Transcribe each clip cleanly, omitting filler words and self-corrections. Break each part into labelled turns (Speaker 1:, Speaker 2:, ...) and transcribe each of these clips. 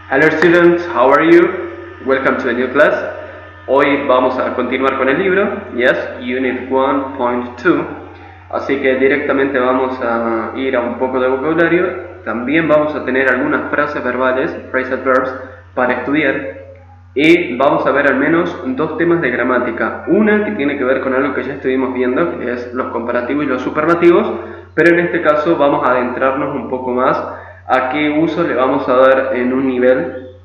Speaker 1: Hello students, how are you? Welcome to a new class. Hoy vamos a continuar con el libro, yes, Unit 1.2. Así que directamente vamos a ir a un poco de vocabulario. También vamos a tener algunas frases verbales, phrasal verbs, para estudiar. Y vamos a ver al menos dos temas de gramática. Una que tiene que ver con algo que ya estuvimos viendo, que es los comparativos y los superlativos. Pero en este caso vamos a adentrarnos un poco más a qué uso le vamos a dar en un nivel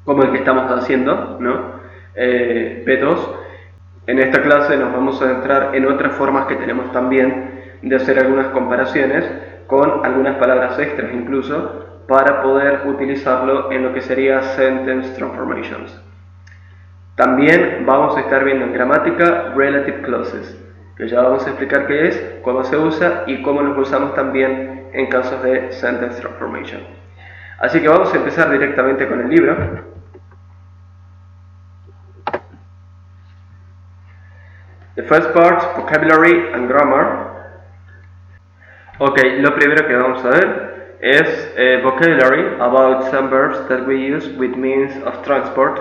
Speaker 1: como el que estamos haciendo, ¿no? B2. En esta clase nos vamos a adentrar en otras formas que tenemos también de hacer algunas comparaciones con algunas palabras extras incluso para poder utilizarlo en lo que sería sentence transformations. También vamos a estar viendo en gramática relative clauses, que ya vamos a explicar qué es, cómo se usa y cómo los usamos también en casos de sentence transformation. Así que vamos a empezar directamente con el libro. The first part, vocabulary and grammar. Ok, lo primero que vamos a ver es vocabulary about some verbs that we use with means of transport.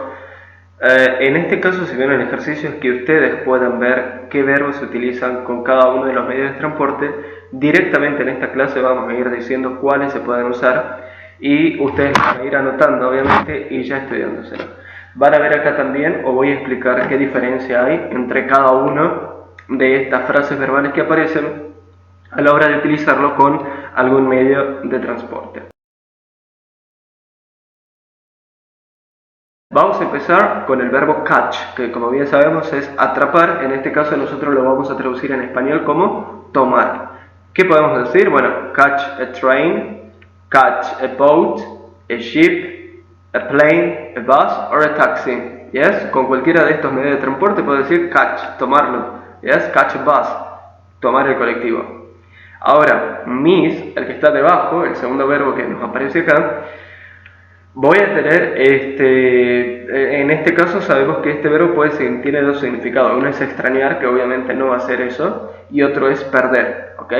Speaker 1: En este caso, si ven el ejercicio, es que ustedes puedan ver qué verbos se utilizan con cada uno de los medios de transporte. Directamente en esta clase vamos a ir diciendo cuáles se pueden usar y ustedes van a ir anotando, obviamente, y ya estudiándoselo. Van a ver acá también, o voy a explicar qué diferencia hay entre cada uno de estas frases verbales que aparecen a la hora de utilizarlo con algún medio de transporte. Vamos a empezar con el verbo catch, que como bien sabemos es atrapar. En este caso nosotros lo vamos a traducir en español como tomar. ¿Qué podemos decir? Bueno, catch a train, catch a boat, a ship, a plane, a bus or a taxi. Yes? Con cualquiera de estos medios de transporte puedo decir catch, tomarlo. Yes? Catch a bus, tomar el colectivo. Ahora, miss, el que está debajo, el segundo verbo que nos aparece acá, voy a tener, en este caso sabemos que este verbo tiene dos significados. Uno es extrañar, que obviamente no va a ser eso, y otro es perder, ¿ok?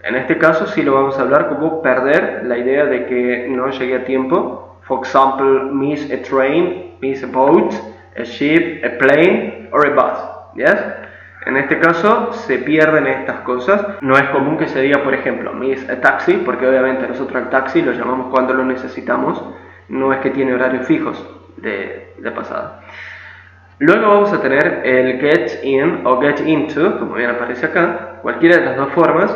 Speaker 1: En este caso sí lo vamos a hablar como perder, la idea de que no llegue a tiempo. For example, miss a train, miss a boat, a ship, a plane, or a bus, yes? En este caso se pierden estas cosas. No es común que se diga, por ejemplo, miss a taxi, porque obviamente nosotros al taxi lo llamamos cuando lo necesitamos. No es que tiene horarios fijos de pasada. Luego vamos a tener el get in o get into, como bien aparece acá. Cualquiera de las dos formas.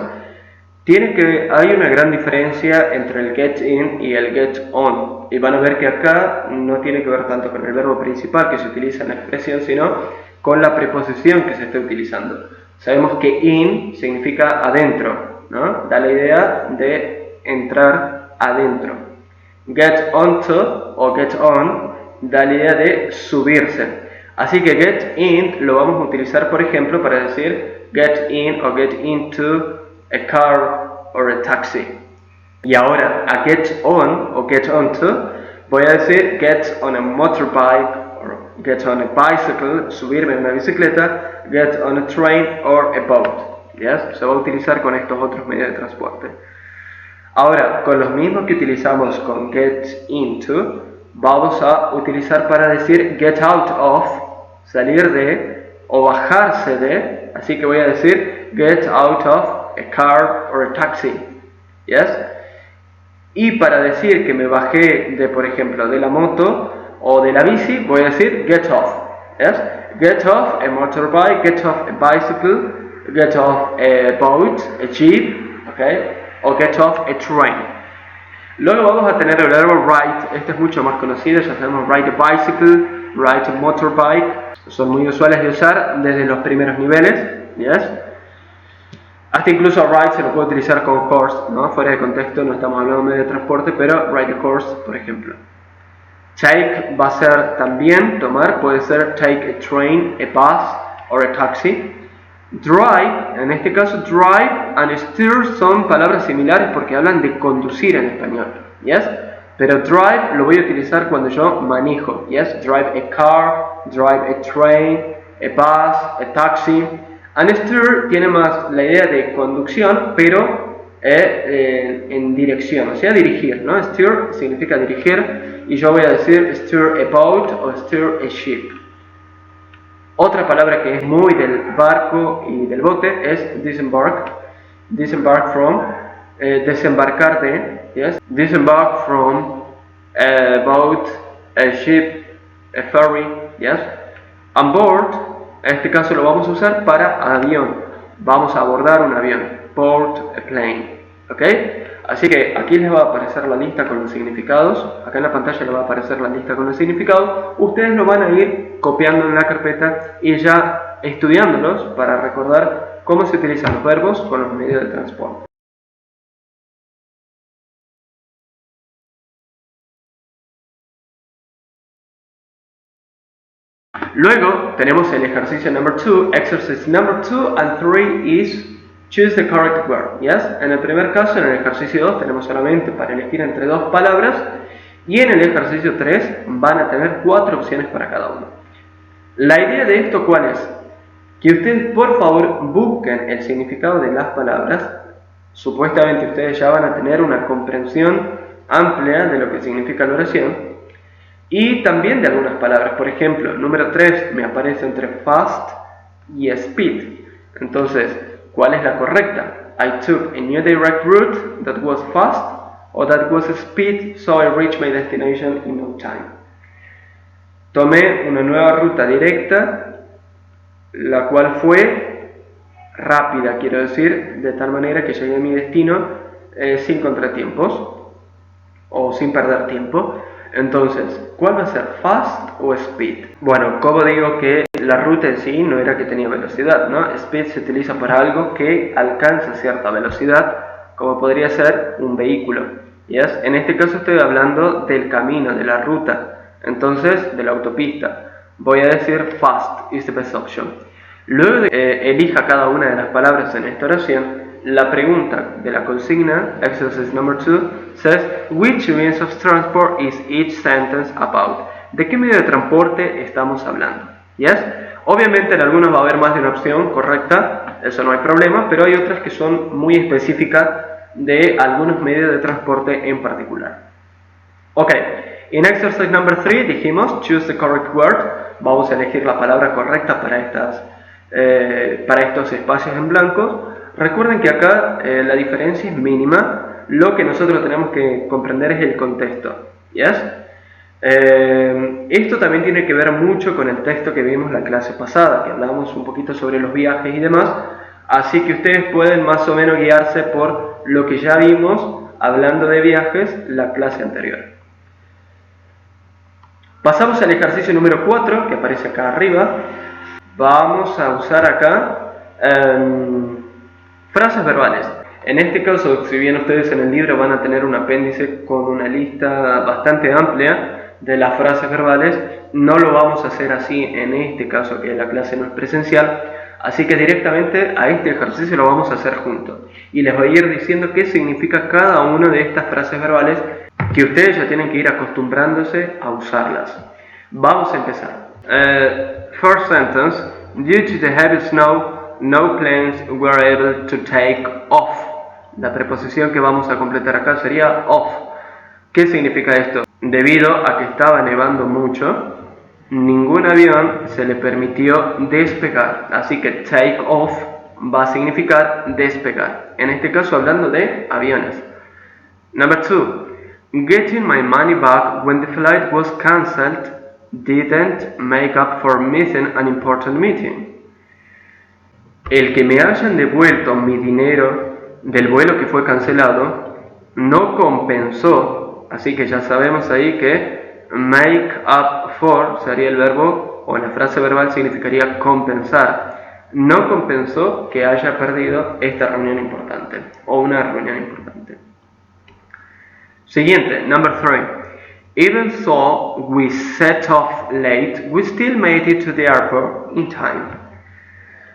Speaker 1: Hay una gran diferencia entre el get in y el get on. Y van a ver que acá no tiene que ver tanto con el verbo principal que se utiliza en la expresión, sino con la preposición que se está utilizando. Sabemos que in significa adentro, ¿no? Da la idea de entrar adentro. Get onto o get on da la idea de subirse. Así que get in lo vamos a utilizar, por ejemplo, para decir get in o get into a car or a taxi. Y ahora a get on o get onto voy a decir get on a motorbike or get on a bicycle, subirme en una bicicleta, get on a train or a boat. Yes? Se va a utilizar con estos otros medios de transporte. Ahora, con los mismos que utilizamos con get into, vamos a utilizar para decir get out of, salir de o bajarse de. Así que voy a decir get out of a car or a taxi. Yes? Y para decir que me bajé de, por ejemplo, de la moto o de la bici, voy a decir get off. Yes? Get off a motorbike, get off a bicycle, get off a boat, a jeep, okay? O get off a train. Luego vamos a tener el verbo ride. Este es mucho más conocido, ya sabemos ride a bicycle, ride a motorbike. Son muy usuales de usar desde los primeros niveles. Yes? Hasta incluso ride se lo puede utilizar como course, ¿no? Fuera de contexto, no estamos hablando de medio de transporte, pero ride a course, por ejemplo. Take va a ser también tomar, puede ser take a train, a bus or a taxi. Drive, en este caso drive and steer son palabras similares porque hablan de conducir en español, yes? Pero drive lo voy a utilizar cuando yo manejo, yes? Drive a car, drive a train, a bus, a taxi. And steer tiene más la idea de conducción, pero en dirección, o sea, dirigir, ¿no? Steer significa dirigir y yo voy a decir steer a boat o steer a ship. Otra palabra que es muy del barco y del bote es disembark. Disembark from, desembarcar de, yes? Disembark from a boat, a ship, a ferry, yes? On board, en este caso lo vamos a usar para avión. Vamos a abordar un avión. Board a plane, ¿ok? Así que aquí les va a aparecer la lista con los significados. Acá en la pantalla les va a aparecer la lista con los significados. Ustedes lo van a ir copiando en la carpeta y ya estudiándolos para recordar cómo se utilizan los verbos con los medios de transporte. Luego tenemos el ejercicio number 2. Exercise number 2 and 3 is choose the correct word. Yes? En el primer caso, en el ejercicio 2, tenemos solamente para elegir entre dos palabras. Y en el ejercicio 3 van a tener 4 opciones para cada uno. La idea de esto, ¿cuál es? Que ustedes por favor busquen el significado de las palabras. Supuestamente ustedes ya van a tener una comprensión amplia de lo que significa la oración. Y también de algunas palabras. Por ejemplo, número 3 me aparece entre fast y speed. Entonces, ¿cuál es la correcta? I took a new direct route that was fast, or that was speed, so I reached my destination in no time. Tomé una nueva ruta directa, la cual fue rápida, quiero decir, de tal manera que llegué a mi destino sin contratiempos o sin perder tiempo. Entonces, ¿cuál va a ser? ¿Fast o speed? Bueno, como digo que la ruta en sí no era que tenía velocidad, ¿no? Speed se utiliza para algo que alcanza cierta velocidad, como podría ser un vehículo. ¿Yes? En este caso estoy hablando del camino, de la ruta, entonces de la autopista. Voy a decir fast is the best option. Luego de que elija cada una de las palabras en esta oración, la pregunta de la consigna, exercise number 2, says, which means of transport is each sentence about? ¿De qué medio de transporte estamos hablando? Yes? Obviamente en algunos va a haber más de una opción correcta, eso no hay problema, pero hay otras que son muy específicas de algunos medios de transporte en particular. Ok, en exercise number 3 dijimos, choose the correct word, vamos a elegir la palabra correcta para estos espacios en blanco. Recuerden que acá la diferencia es mínima, lo que nosotros tenemos que comprender es el contexto. ¿Yes? Esto también tiene que ver mucho con el texto que vimos la clase pasada, que hablábamos un poquito sobre los viajes y demás, así que ustedes pueden más o menos guiarse por lo que ya vimos hablando de viajes la clase anterior. Pasamos al ejercicio número 4, que aparece acá arriba. Vamos a usar acá frases verbales. En este caso, si bien ustedes en el libro van a tener un apéndice con una lista bastante amplia de las frases verbales, no lo vamos a hacer así en este caso, que la clase no es presencial, así que directamente a este ejercicio lo vamos a hacer juntos. Y les voy a ir diciendo qué significa cada una de estas frases verbales, que ustedes ya tienen que ir acostumbrándose a usarlas. Vamos a empezar. First sentence, due to the heavy snow, no planes were able to take off. La preposición que vamos a completar acá sería off. ¿Qué significa esto? Debido a que estaba nevando mucho, ningún avión se le permitió despegar. Así que take off va a significar despegar. En este caso hablando de aviones. Number 2. Getting my money back when the flight was cancelled didn't make up for missing an important meeting. El que me hayan devuelto mi dinero del vuelo que fue cancelado no compensó, así que ya sabemos ahí que make up for sería el verbo o la frase verbal significaría compensar. No compensó que haya perdido esta reunión importante o una reunión importante. Siguiente, number 3. Even though we set off late, we still made it to the airport in time.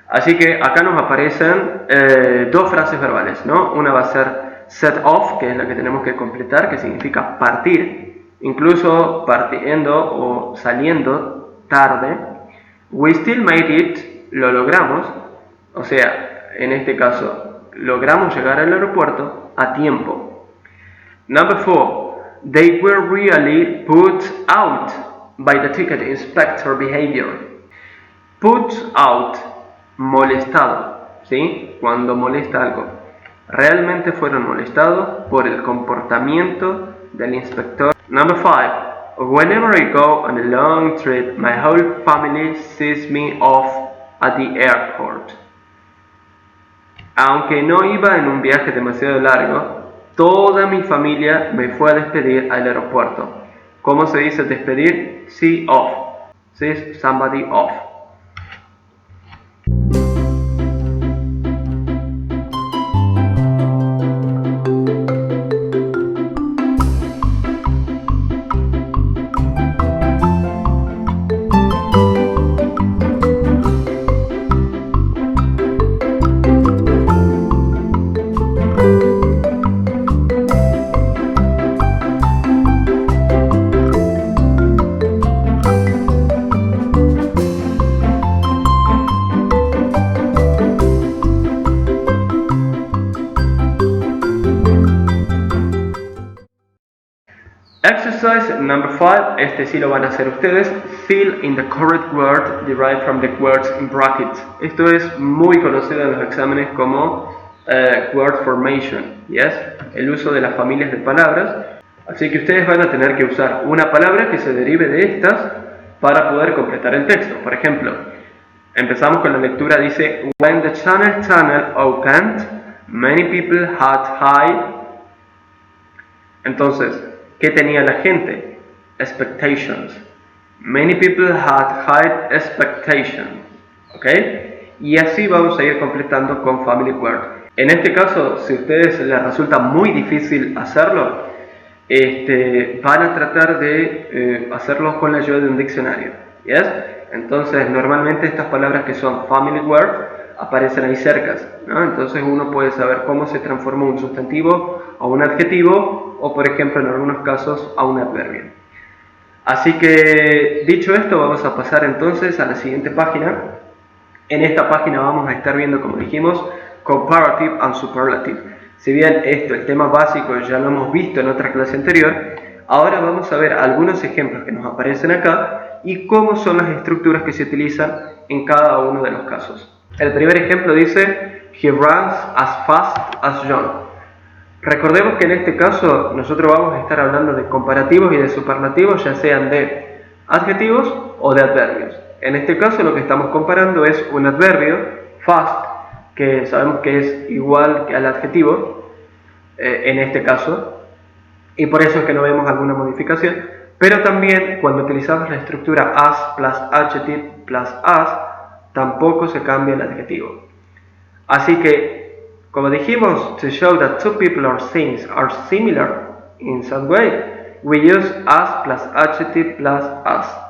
Speaker 1: Así que acá nos aparecen dos frases verbales, ¿no? Una va a ser set off, que es la que tenemos que completar, que significa partir, incluso partiendo o saliendo tarde. We still made it, lo logramos, o sea, en este caso logramos llegar al aeropuerto a tiempo. Number 4. They were really put out by the ticket inspector behavior. Put out, molestado, ¿sí? Cuando molesta algo. Realmente fueron molestados por el comportamiento del inspector. Number 5. Whenever I go on a long trip, my whole family sees me off at the airport. Aunque no iba en un viaje demasiado largo, toda mi familia me fue a despedir al aeropuerto. ¿Cómo se dice despedir? See off. See somebody off. Exercise number 5, este sí lo van a hacer ustedes. Fill in the correct word derived from the words in brackets. Esto es muy conocido en los exámenes como word formation, yes? El uso de las familias de palabras. Así que ustedes van a tener que usar una palabra que se derive de estas para poder completar el texto. Por ejemplo, empezamos con la lectura, dice when the tunnel opened, many people had high. Entonces, ¿qué tenía la gente? Expectations. Many people had high expectations. ¿Ok? Y así vamos a ir completando con family word. En este caso, si a ustedes les resulta muy difícil hacerlo, van a tratar de hacerlo con la ayuda de un diccionario. ¿Yes? Entonces, normalmente estas palabras que son family word aparecen ahí cercas, ¿no? Entonces uno puede saber cómo se transforma un sustantivo a un adjetivo o, por ejemplo, en algunos casos a un adverbio. Así que, dicho esto, vamos a pasar entonces a la siguiente página. En esta página vamos a estar viendo, como dijimos, comparative and superlative. Si bien esto, el tema básico, ya lo hemos visto en otra clase anterior, ahora vamos a ver algunos ejemplos que nos aparecen acá y cómo son las estructuras que se utilizan en cada uno de los casos. El primer ejemplo dice, he runs as fast as John. Recordemos que en este caso nosotros vamos a estar hablando de comparativos y de superlativos, ya sean de adjetivos o de adverbios. En este caso lo que estamos comparando es un adverbio, fast, que sabemos que es igual que al adjetivo, en este caso, y por eso es que no vemos alguna modificación, pero también cuando utilizamos la estructura as plus adjective plus as, tampoco se cambia el adjetivo. Así que, como dijimos, to show that two people or things are similar in some way, we use as plus adjective plus as.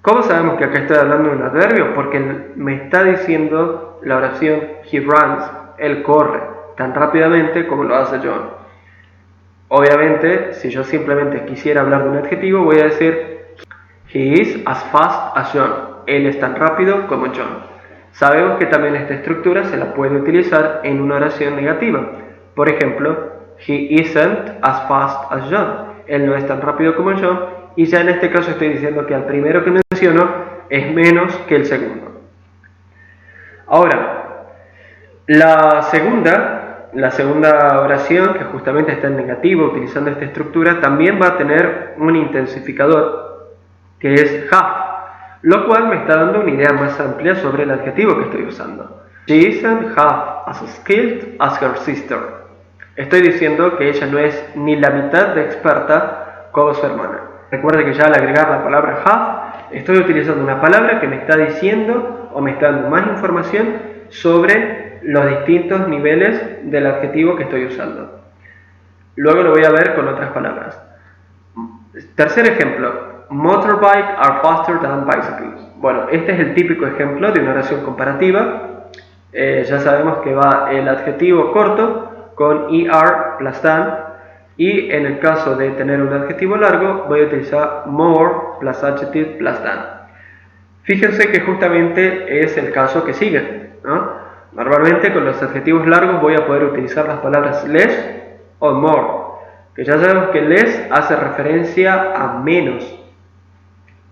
Speaker 1: ¿Cómo sabemos que acá estoy hablando de un adverbio? Porque me está diciendo la oración he runs, él corre tan rápidamente como lo hace John. Obviamente, si yo simplemente quisiera hablar de un adjetivo, voy a decir he is as fast as John. Él es tan rápido como John. Sabemos que también esta estructura se la puede utilizar en una oración negativa. Por ejemplo, he isn't as fast as John. Él no es tan rápido como John. Y ya en este caso estoy diciendo que al primero que menciono es menos que el segundo. Ahora, la segunda oración, que justamente está en negativo utilizando esta estructura, también va a tener un intensificador, que es have, lo cual me está dando una idea más amplia sobre el adjetivo que estoy usando. She isn't half as skilled as her sister. Estoy diciendo que ella no es ni la mitad de experta como su hermana. Recuerde que ya al agregar la palabra have, estoy utilizando una palabra que me está diciendo o me está dando más información sobre los distintos niveles del adjetivo que estoy usando. Luego lo voy a ver con otras palabras. Tercer ejemplo. Motorbikes are faster than bicycles. Bueno, este es el típico ejemplo de una oración comparativa. Ya sabemos que va el adjetivo corto con er plus than, y en el caso de tener un adjetivo largo voy a utilizar more plus adjective plus than. Fíjense que justamente es el caso que sigue, ¿no? Normalmente con los adjetivos largos voy a poder utilizar las palabras less o more, que ya sabemos que less hace referencia a menos.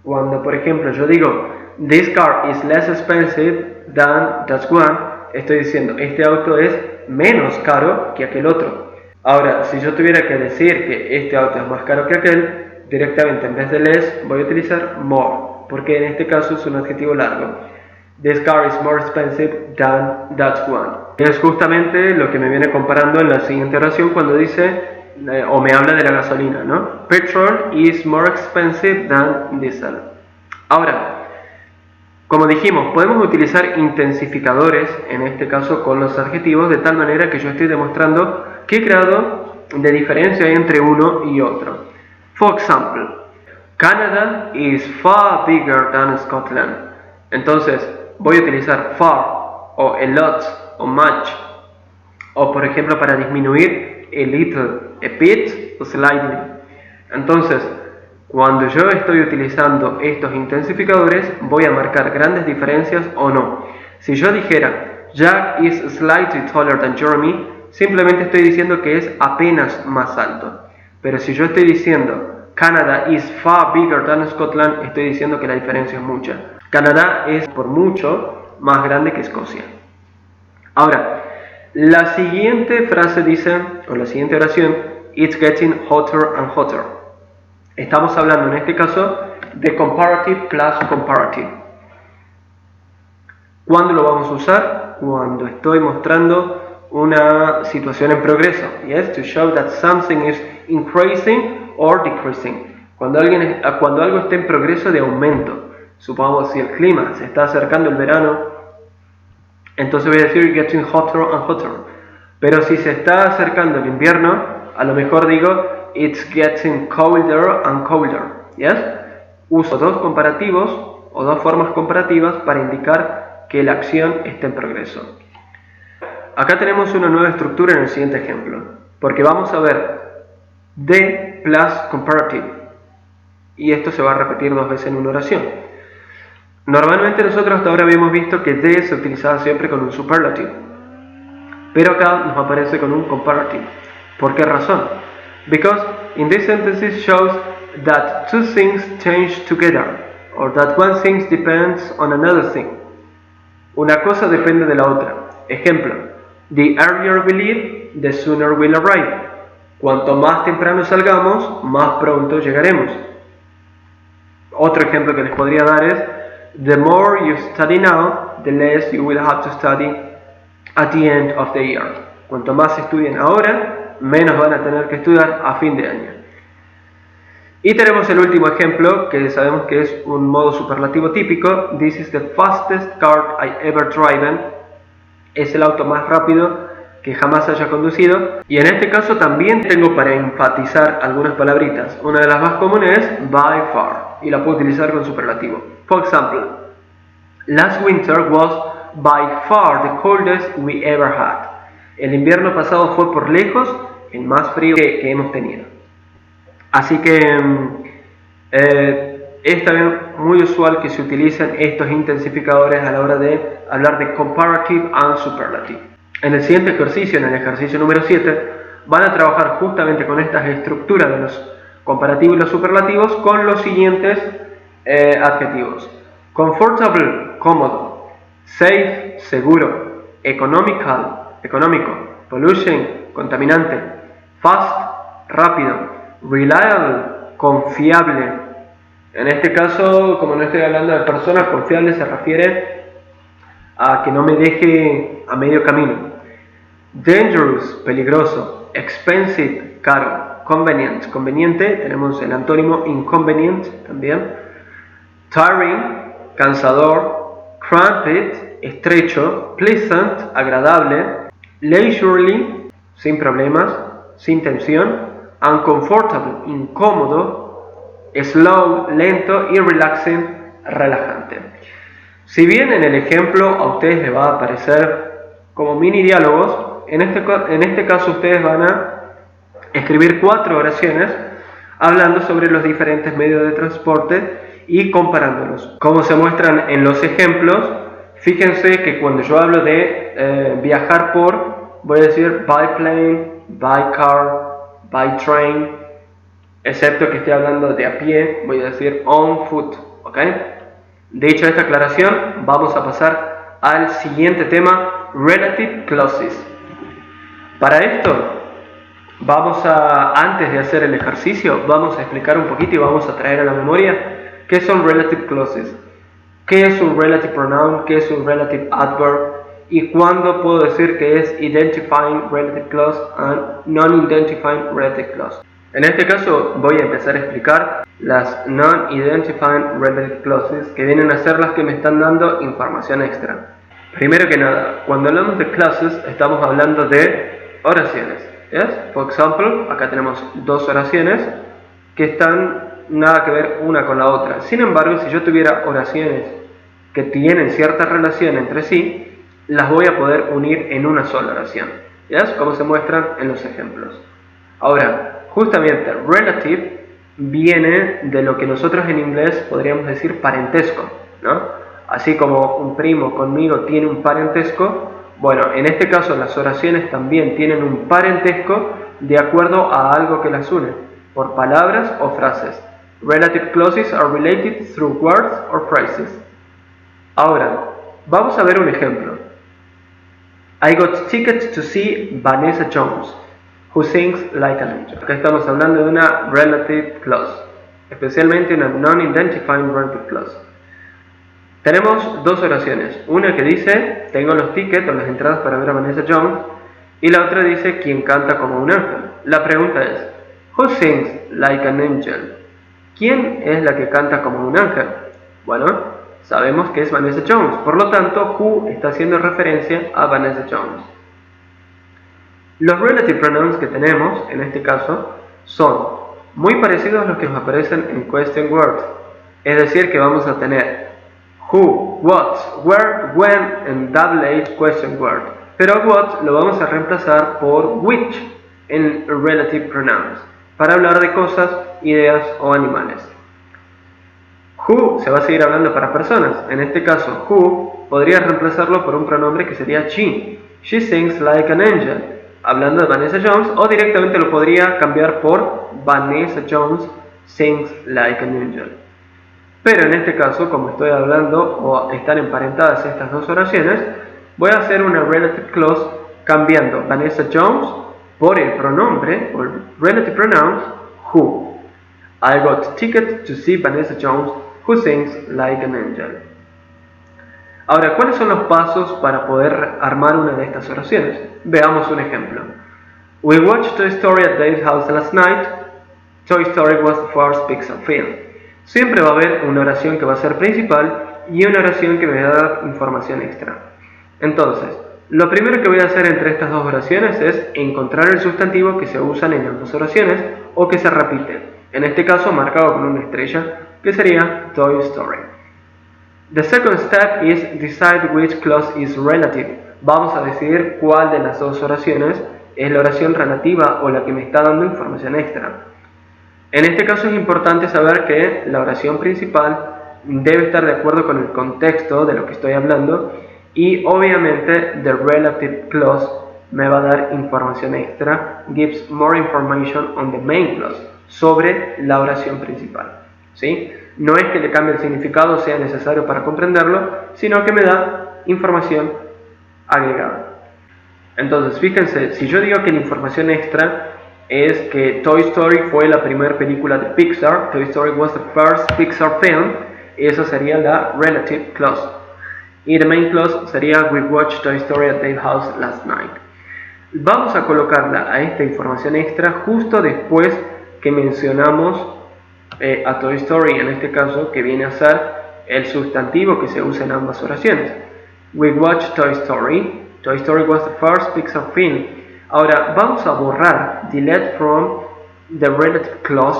Speaker 1: Cuando por ejemplo yo digo this car is less expensive than that one, estoy diciendo este auto es menos caro que aquel otro. Ahora, si yo tuviera que decir que este auto es más caro que aquel, directamente en vez de less voy a utilizar more, porque en este caso es un adjetivo largo. This car is more expensive than that one. Es justamente lo que me viene comparando en la siguiente oración cuando dice o me habla de la gasolina, ¿no? Petrol is more expensive than diesel. Ahora, como dijimos, podemos utilizar intensificadores, en este caso con los adjetivos, de tal manera que yo estoy demostrando qué grado de diferencia hay entre uno y otro. For example, Canada is far bigger than Scotland. Entonces, voy a utilizar far, o a lot, o much. O por ejemplo, para disminuir, a little, a bit, o slightly. Entonces, cuando yo estoy utilizando estos intensificadores, voy a marcar grandes diferencias o no. Si yo dijera, Jack is slightly taller than Jeremy, simplemente estoy diciendo que es apenas más alto. Pero si yo estoy diciendo, Canada is far bigger than Scotland, estoy diciendo que la diferencia es mucha. Canadá es por mucho más grande que Escocia. Ahora, la siguiente frase dice, o la siguiente oración, it's getting hotter and hotter. Estamos hablando en este caso de comparative plus comparative. ¿Cuándo lo vamos a usar? Cuando estoy mostrando una situación en progreso. Yes, to show that something is increasing or decreasing. Cuando algo está en progreso de aumento. Supongamos si el clima se está acercando el verano, entonces voy a decir getting hotter and hotter. Pero si se está acercando el invierno, a lo mejor digo it's getting colder and colder. Yes? Uso dos comparativos o dos formas comparativas para indicar que la acción está en progreso. Acá tenemos una nueva estructura en el siguiente ejemplo, porque vamos a ver the plus comparative, y esto se va a repetir dos veces en una oración. Normalmente nosotros hasta ahora habíamos visto que the se utilizaba siempre con un superlative, pero acá nos aparece con un comparative. ¿Por qué razón? Because in this sentence shows that two things change together, or that one thing depends on another thing. Una cosa depende de la otra. Ejemplo, the earlier we leave, the sooner we'll arrive. Cuanto más temprano salgamos, más pronto llegaremos. Otro ejemplo que les podría dar es, the more you study now, the less you will have to study at the end of the year. Cuanto más estudien ahora, menos van a tener que estudiar a fin de año. Y tenemos el último ejemplo, que sabemos que es un modo superlativo típico. This is the fastest car I ever driven. Es el auto más rápido que jamás haya conducido. Y en este caso también tengo para enfatizar algunas palabritas. Una de las más comunes es by far, y la puedo utilizar con superlativo. For example, last winter was by far the coldest we ever had. El invierno pasado fue por lejos el más frío que hemos tenido. Así que es también muy usual que se utilicen estos intensificadores a la hora de hablar de comparative and superlative. En el siguiente ejercicio, en el ejercicio número 7, van a trabajar justamente con estas estructuras de los comparativos y los superlativos con los siguientes adjetivos. Comfortable, cómodo. Safe, seguro. Economical, económico. Pollution, contaminante. Fast, rápido. Reliable, confiable. En este caso, como no estoy hablando de personas, confiable se refiere a que no me deje a medio camino. Dangerous, peligroso. Expensive, caro. Convenient, conveniente. Tenemos el antónimo inconvenient también. Tiring, cansador. Cramped, estrecho. Pleasant, agradable. Leisurely, sin problemas, sin tensión. Uncomfortable, incómodo. Slow, lento. Y relaxing, relajante. Si bien en el ejemplo a ustedes les va a aparecer como mini diálogos, en este caso ustedes van a escribir 4 oraciones hablando sobre los diferentes medios de transporte y comparándolos. Como se muestran en los ejemplos, Fíjense que cuando yo hablo de viajar por, voy a decir by plane, by car, by train, excepto que esté hablando de a pie, voy a decir on foot, ¿ok? Dicho esta aclaración, vamos a pasar al siguiente tema, relative clauses. Para esto, antes de hacer el ejercicio, vamos a explicar un poquito y vamos a traer a la memoria qué son relative clauses, qué es un relative pronoun, qué es un relative adverb y cuándo puedo decir que es identifying relative clause and non-identifying relative clause. En este caso voy a empezar a explicar las non-identifying relative clauses, que vienen a ser las que me están dando información extra. Primero que nada, cuando hablamos de clauses estamos hablando de oraciones. Yes? Por ejemplo, acá tenemos dos oraciones que están nada que ver una con la otra. Sin embargo, si yo tuviera oraciones que tienen cierta relación entre sí, las voy a poder unir en una sola oración. ¿Yes? Como se muestran en los ejemplos. Ahora, justamente relative viene de lo que nosotros en inglés podríamos decir parentesco, ¿no? Así como un primo conmigo tiene un parentesco, bueno, en este caso las oraciones también tienen un parentesco de acuerdo a algo que las une, por palabras o frases. Relative clauses are related through words or phrases. Ahora, vamos a ver un ejemplo. I got tickets to see Vanessa Jones, who sings like an angel. Acá estamos hablando de una relative clause, especialmente una non-identifying relative clause. Tenemos dos oraciones, una que dice tengo los tickets o las entradas para ver a Vanessa Jones y la otra dice quien canta como un ángel. La pregunta es, who sings like an angel? ¿Quién es la que canta como un ángel? Bueno, sabemos que es Vanessa Jones, por lo tanto who está haciendo referencia a Vanessa Jones. Los relative pronouns que tenemos en este caso son muy parecidos a los que nos aparecen en question words, es decir que vamos a tener who, what, where, when and double-H question word. Pero what lo vamos a reemplazar por which en relative pronouns para hablar de cosas, ideas o animales. Who se va a seguir hablando para personas. En este caso, who podría reemplazarlo por un pronombre que sería she. She sings like an angel, hablando de Vanessa Jones, o directamente lo podría cambiar por Vanessa Jones sings like an angel. Pero en este caso, como estoy hablando o están emparentadas estas dos oraciones, voy a hacer una relative clause cambiando Vanessa Jones por el pronombre, o el relative pronouns, who. I got tickets to see Vanessa Jones, who sings like an angel. Ahora, ¿cuáles son los pasos para poder armar una de estas oraciones? Veamos un ejemplo. We watched Toy Story at Dave's house last night. Toy Story was the first Pixar film. Siempre va a haber una oración que va a ser principal y una oración que me va a dar información extra. Entonces, lo primero que voy a hacer entre estas dos oraciones es encontrar el sustantivo que se usan en ambas oraciones o que se repite. En este caso marcado con una estrella, que sería Toy Story. The second step is decide which clause is relative. Vamos a decidir cuál de las dos oraciones es la oración relativa o la que me está dando información extra. En este caso es importante saber que la oración principal debe estar de acuerdo con el contexto de lo que estoy hablando y obviamente the relative clause me va a dar información extra, gives more information on the main clause, sobre la oración principal. ¿Sí? No es que le cambie el significado, sea necesario para comprenderlo, sino que me da información agregada. Entonces, fíjense, si yo digo que la información extra es que Toy Story fue la primera película de Pixar, Toy Story was the first Pixar film, esa sería la relative clause. Y the main clause sería we watched Toy Story at Dave's house last night. Vamos a colocarla a esta información extra justo después que mencionamos a Toy Story, en este caso, que viene a ser el sustantivo que se usa en ambas oraciones. We watched Toy Story. Toy Story was the first Pixar film. Ahora, vamos a borrar delete from the relative clause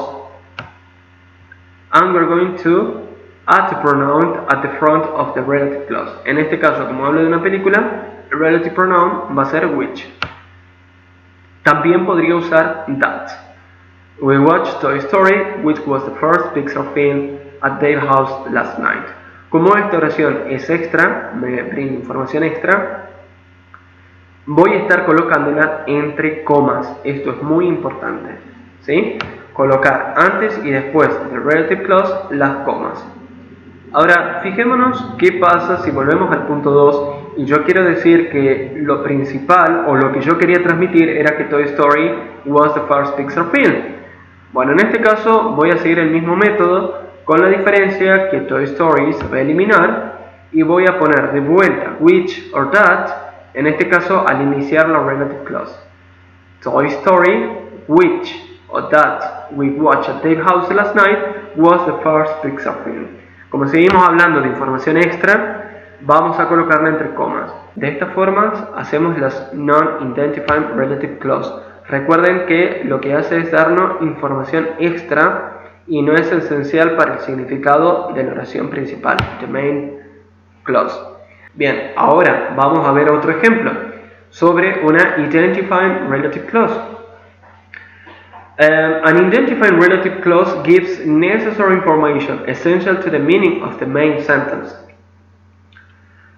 Speaker 1: and we're going to add the pronoun at the front of the relative clause. En este caso, como hablo de una película, el relative pronoun va a ser which. También podría usar that. We watched Toy Story, which was the first Pixar film, at Dave's house last night. Como esta oración es extra, me brinda información extra, voy a estar colocándola entre comas. Esto es muy importante, ¿sí? Colocar antes y después del relative clause las comas. Ahora, fijémonos qué pasa si volvemos al punto 2 y yo quiero decir que lo principal o lo que yo quería transmitir era que Toy Story was the first Pixar film. Bueno, en este caso voy a seguir el mismo método con la diferencia que Toy Story se va a eliminar y voy a poner de vuelta which or that, en este caso al iniciar la relative clause. Toy Story, which or that we watched at Dave House last night was the first Pixar film. Como seguimos hablando de información extra, vamos a colocarla entre comas. De esta forma hacemos las non-identifying relative clause. Recuerden que lo que hace es darnos información extra y no es esencial para el significado de la oración principal, the main clause. Bien, ahora vamos a ver otro ejemplo sobre una identifying relative clause. An identifying relative clause gives necessary information essential to the meaning of the main sentence.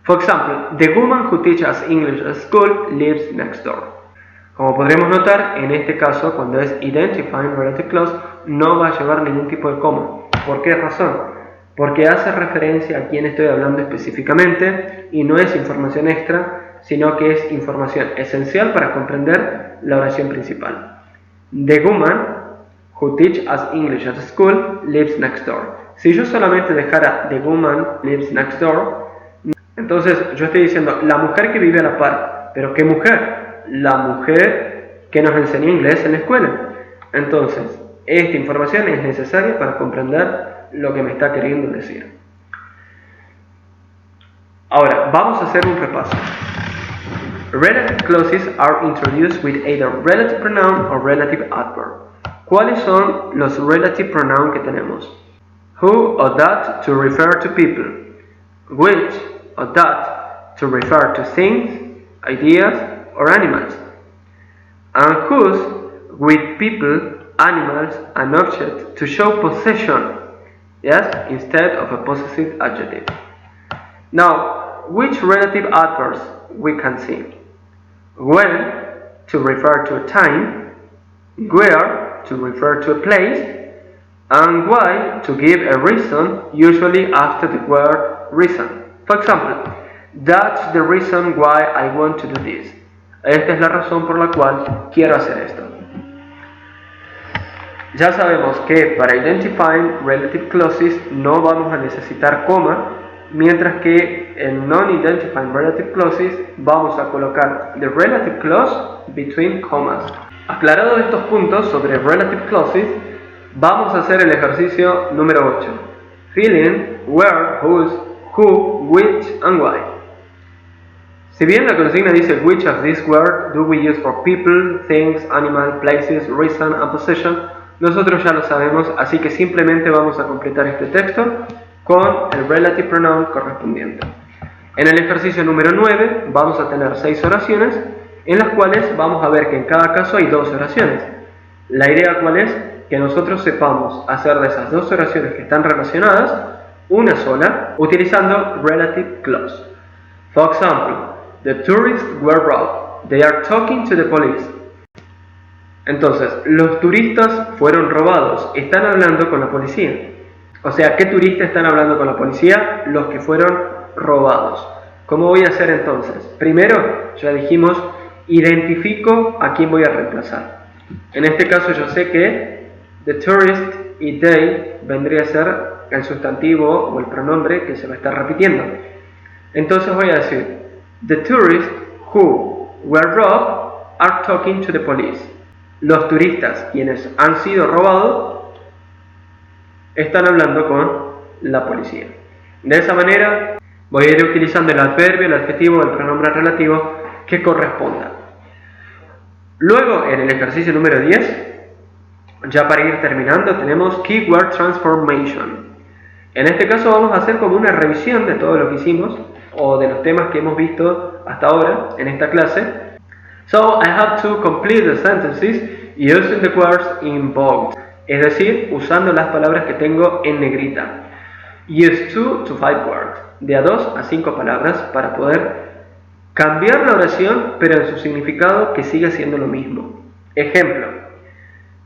Speaker 1: For example, the woman who teaches English at school lives next door. Como podremos notar, en este caso, cuando es identifying relative clause, no va a llevar ningún tipo de coma. ¿Por qué razón? Porque hace referencia a quién estoy hablando específicamente y no es información extra, sino que es información esencial para comprender la oración principal. The woman who teaches us English at school lives next door. Si yo solamente dejara the woman lives next door, entonces yo estoy diciendo la mujer que vive a la par. ¿Pero qué mujer? La mujer que nos enseña inglés en la escuela. Entonces, esta información es necesaria para comprender lo que me está queriendo decir. Ahora, vamos a hacer un repaso. Relative clauses are introduced with either relative pronoun or relative adverb. ¿Cuáles son los relative pronoun que tenemos? Who or that to refer to people. Which or that to refer to things, ideas, or animals. And whose with people, animals, and objects to show possession, yes, instead of a possessive adjective. Now, which relative adverbs we can see? When to refer to a time, where to refer to a place, and why to give a reason, usually after the word reason. For example, that's the reason why I want to do this. Esta es la razón por la cual quiero hacer esto. Ya sabemos que para identifying relative clauses no vamos a necesitar coma, mientras que en non-identifying relative clauses vamos a colocar the relative clause between commas. Aclarados estos puntos sobre relative clauses, vamos a hacer el ejercicio número 8. Fill in where, whose, who, which and why. Si bien la consigna dice which of these words do we use for people, things, animal, places, reason and possession, nosotros ya lo sabemos, así que simplemente vamos a completar este texto con el relative pronoun correspondiente. En el ejercicio número 9 vamos a tener 6 oraciones, en las cuales vamos a ver que en cada caso hay 2 oraciones. La idea cuál es, que nosotros sepamos hacer de esas 2 oraciones que están relacionadas, una sola, utilizando relative clause. For example, the tourists were robbed. They are talking to the police. Entonces, los turistas fueron robados. Están hablando con la policía. O sea, ¿qué turistas están hablando con la policía? Los que fueron robados. ¿Cómo voy a hacer entonces? Primero, ya dijimos, identifico a quién voy a reemplazar. En este caso yo sé que the tourist y they vendría a ser el sustantivo o el pronombre que se va a estar repitiendo. Entonces voy a decir, the tourists who were robbed are talking to the police. Los turistas quienes han sido robados están hablando con la policía. De esa manera voy a ir utilizando el adverbio, el adjetivo, el pronombre relativo que corresponda. Luego, en el ejercicio número 10, ya para ir terminando, tenemos Keyword Transformation. En este caso vamos a hacer como una revisión de todo lo que hicimos o de los temas que hemos visto hasta ahora en esta clase. So I have to complete the sentences using the words in bold, es decir, usando las palabras que tengo en negrita. Use 2 to 5 words. De a 2 a 5 palabras para poder cambiar la oración, pero en su significado que siga siendo lo mismo. Ejemplo.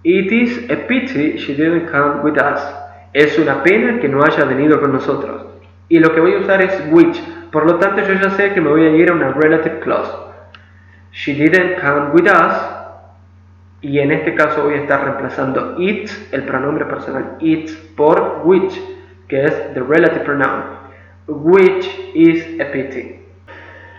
Speaker 1: It is a pity she didn't come with us. Es una pena que no haya venido con nosotros. Y lo que voy a usar es which. Por lo tanto, yo ya sé que me voy a ir a una relative clause. She didn't come with us. Y en este caso voy a estar reemplazando it, el pronombre personal it, por which, que es the relative pronoun. Which is a pity.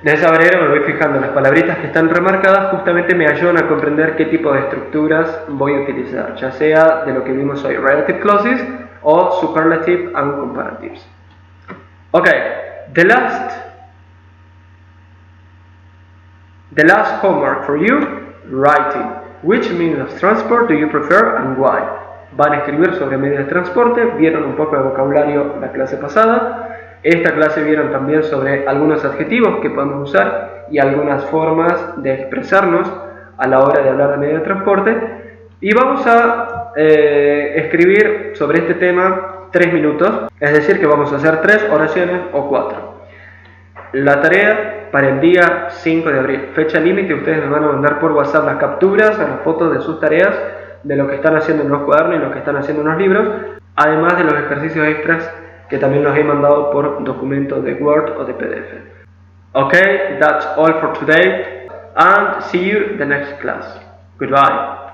Speaker 1: De esa manera me voy fijando, las palabritas que están remarcadas justamente me ayudan a comprender qué tipo de estructuras voy a utilizar, ya sea de lo que vimos hoy, relative clauses o superlative and comparatives. Okay, the last homework for you, writing. Which means of transport do you prefer and why? Van a escribir sobre medios de transporte, vieron un poco de vocabulario la clase pasada. Esta clase vieron también sobre algunos adjetivos que podemos usar y algunas formas de expresarnos a la hora de hablar de medio de transporte. Y vamos a escribir sobre este tema 3 minutos, es decir que vamos a hacer 3 oraciones o 4. La tarea para el día 5 de abril, fecha límite, ustedes me van a mandar por WhatsApp las capturas o las fotos de sus tareas, de lo que están haciendo en los cuadernos y lo que están haciendo en los libros, además de los ejercicios extras que también los he mandado por documento de Word o de PDF. Okay, that's all for today and see you in the next class. Goodbye.